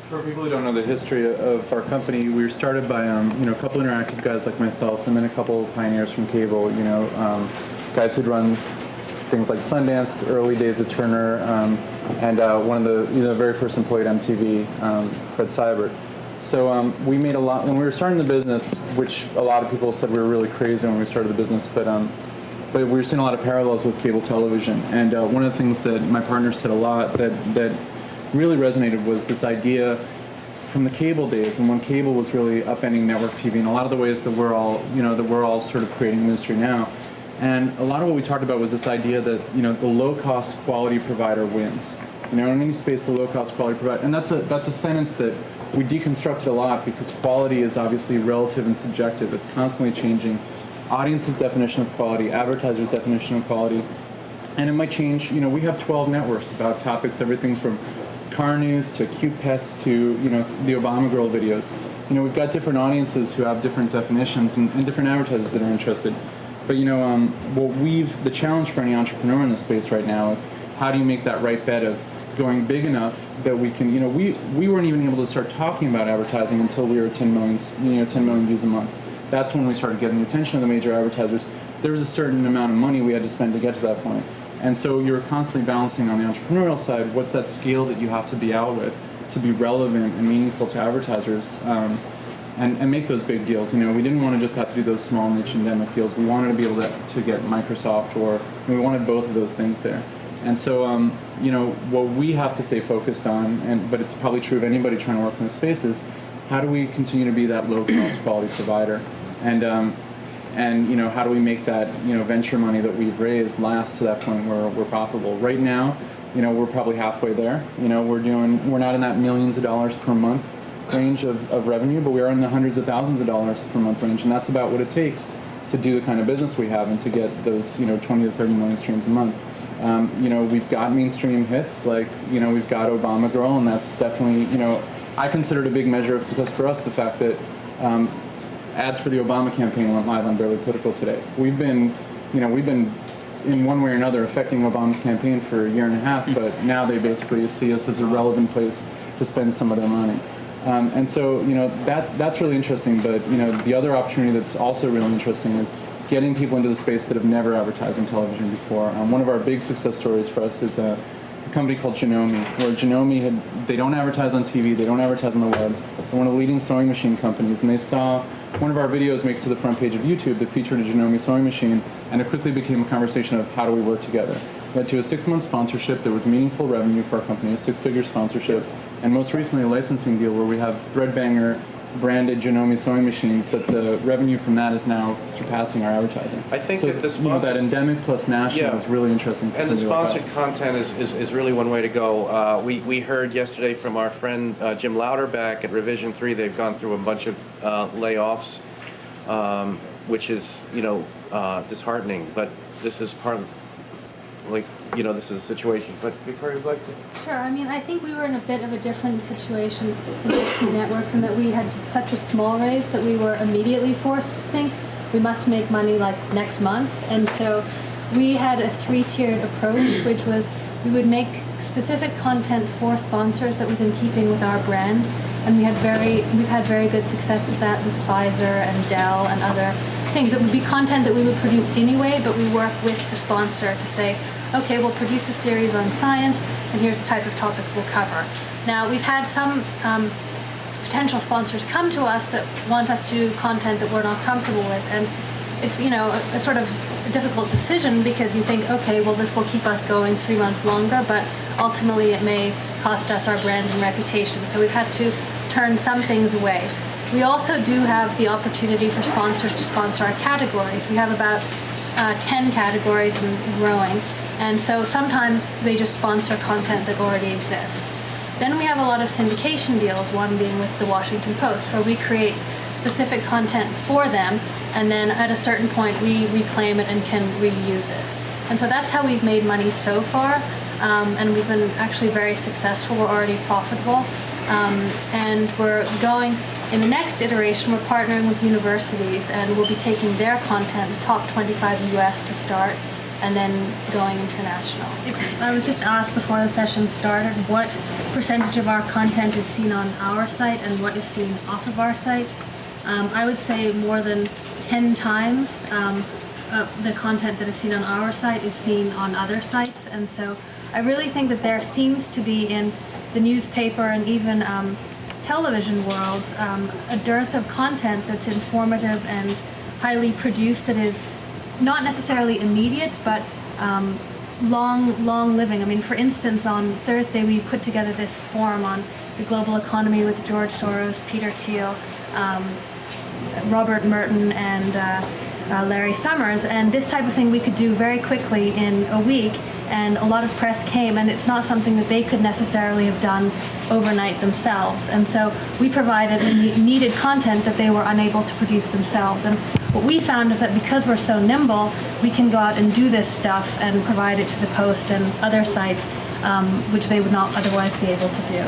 For people who don't know the history of our company, we were started by a couple interactive guys like myself, and then a couple pioneers from cable. Guys who'd run things like Sundance, early days of Turner, and one of the very first employee at MTV, Fred Seibert. So we made a lot when we were starting the business, which a lot of people said we were really crazy when we started the business, but we were seeing a lot of parallels with cable television. And one of the things that my partner said a lot that really resonated was this idea from the cable days, and when cable was really upending network TV, and a lot of the ways that we're all sort of creating an industry now. And a lot of what we talked about was this idea that the low-cost quality provider wins. In any space, the low-cost quality provider, and that's a sentence that we deconstructed a lot because quality is obviously relative and subjective. It's constantly changing. Audience's definition of quality, advertisers' definition of quality, and it might change. We have 12 networks about topics, everything from car news to cute pets to the Obama girl videos. We've got different audiences who have different definitions and different advertisers that are interested. But the challenge for any entrepreneur in this space right now is how do you make that right bet of going big enough that we can, we weren't even able to start talking about advertising until we were 10 million views a month. That's when we started getting the attention of the major advertisers. There was a certain amount of money we had to spend to get to that point. And so you're constantly balancing on the entrepreneurial side, what's that scale that you have to be out with to be relevant and meaningful to advertisers and make those big deals. We didn't want to just have to do those small niche endemic deals. We wanted to be able to get Microsoft, or we wanted both of those things there. And so, what we have to stay focused on, but it's probably true of anybody trying to work in this space, is how do we continue to be that low-cost quality provider? And how do we make that venture money that we've raised last to that point where we're profitable? Right now, we're probably halfway there. We're not in that millions of dollars per month range of revenue, but we are in the hundreds of thousands of dollars per month range, and that's about what it takes to do the kind of business we have and to get those 20 to 30 million streams a month. We've got mainstream hits like we've got Obama Girl, and that's definitely I consider it a big measure of success for us, the fact that ads for the Obama campaign went live on Barely Political today. We've been in one way or another affecting Obama's campaign for a year and a half, but now they basically see us as a relevant place to spend some of their money. And so that's really interesting. But the other opportunity that's also really interesting is getting people into the space that have never advertised on television before. One of our big success stories for us is a company called Janome, where Janome they don't advertise on TV, they don't advertise on the web. They're one of the leading sewing machine companies, and they saw one of our videos make it to the front page of YouTube that featured a Janome sewing machine, and it quickly became a conversation of how do we work together. Led to a 6-month sponsorship. There was meaningful revenue for our company, a 6-figure sponsorship, and most recently a licensing deal where we have Threadbanger branded Janome sewing machines that the revenue from that is now surpassing our advertising. I think so, that the sponsor, that endemic plus national is really interesting. And the sponsored content is really one way to go. We heard yesterday from our friend Jim Louderback at Revision 3. They've gone through a bunch of layoffs, which is disheartening. But this is part of this is a situation. But Victoria, would like to? Sure. I think we were in a bit of a different situation in NextNewNetworks in that we had such a small raise that we were immediately forced to think we must make money like next month. And so we had a 3-tiered approach, which was we would make specific content for sponsors that was in keeping with our brand. And we've had very good success with that with Pfizer and Dell and other things. It would be content that we would produce anyway, but we work with the sponsor to say, okay, we'll produce a series on science, and here's the type of topics we'll cover. Now, we've had some potential sponsors come to us that want us to do content that we're not comfortable with, and it's a sort of a difficult decision because you think, okay, well, this will keep us going 3 months longer, but ultimately it may cost us our brand and reputation. So we've had to turn some things away. We also do have the opportunity for sponsors to sponsor our categories. We have about 10 categories and growing. And so sometimes they just sponsor content that already exists. Then we have a lot of syndication deals, one being with the Washington Post, where we create specific content for them, and then at a certain point we reclaim it and can reuse it. And so that's how we've made money so far, and we've been actually very successful. We're already profitable, and we're going, in the next iteration, we're partnering with universities, and we'll be taking their content, the top 25 US to start, and then going international. I was just asked before the session started what percentage of our content is seen on our site and what is seen off of our site. I would say more than 10 times the content that is seen on our site is seen on other sites, and so I really think that there seems to be in the newspaper and even television worlds a dearth of content that's informative and highly produced that is not necessarily immediate, but long living. I mean, for instance, on Thursday we put together this forum on the global economy with George Soros, Peter Thiel, Robert Merton, and Larry Summers, and this type of thing we could do very quickly in a week, and a lot of press came, and it's not something that they could necessarily have done overnight themselves, and so we provided needed content that they were unable to produce themselves. And what we found is that because we're so nimble, we can go out and do this stuff and provide it to the Post and other sites, which they would not otherwise be able to do.